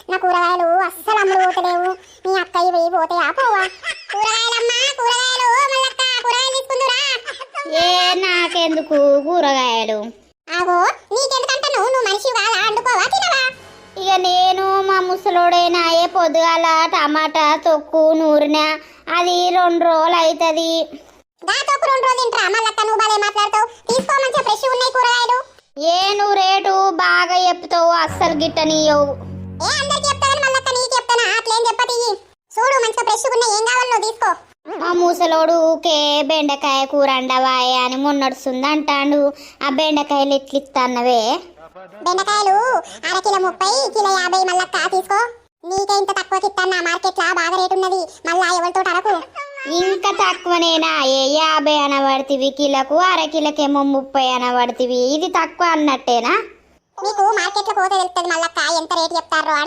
నా కూరగాయలు అస్సలు అమ్ముడు పోతలేవు. నీ అక్కయ్య వెయ్యి పోతాయా పోవా? కూరగాయలమ్మా కూరగాయలు, మల్లక్క కూరగాయలు తీసుకుందురా. ఏ నాకెందుకు కూరగాయలు? ఆగో నీకెందుకంటే నువ్వు మనిషి కాదా, అండుకోవా తినవా? ఇక నేను మా ముసలోడైనా ఏ పొద్దుగాల టమాటా తొక్కు నూరిన అది 2 రోజులు అవుతుంది. దాతోకు 2 రోజులు తింటరా మల్లక్క? నువ్వు బాగా మాట్లాడతావు. తీసుకో, మంచిగా ఫ్రెష్ ఉన్నాయి కూరగాయలు. ఏ నువ్వు రేటు బాగా చెప్తావు, అస్సలు గిట్టనియవు. ఏ అందరికి చెప్తావని మల్లక్క నీకు చెప్తానా? అట్లేం చెప్పతి. చూడు మంచిగా ఫ్రెష్ ఉన్నాయి, ఏం కావాలో తీసుకో. మా ముసలోడు ఊకే బెండకాయ కూర అండవాయ అని మొన్నడుస్తుంది అంటాడు. ఆ బెండకాయలు ఎట్లిస్తాన్నవే? బెండకాయలు అరకిలో 30, కిలో 50 మల్లక్క తీసుకో. నీకే ఇంత తక్కువ ఇస్తాను, మార్కెట్ లా బాగా రేటు ఉన్నది. మళ్ళా ఎవరితో అరకు ఇంకా తక్కువనేనా? ఏ 50 అనబడితివి కిలకు, అరకిలకేమో 30 అనబడితివి. ఇది తక్కువ అన్నట్టేనా? నీకు మార్కెట్ లో పోతే తెలుస్తుంది మల్లక్క ఎంత రేటు చెప్తారో ఆడ.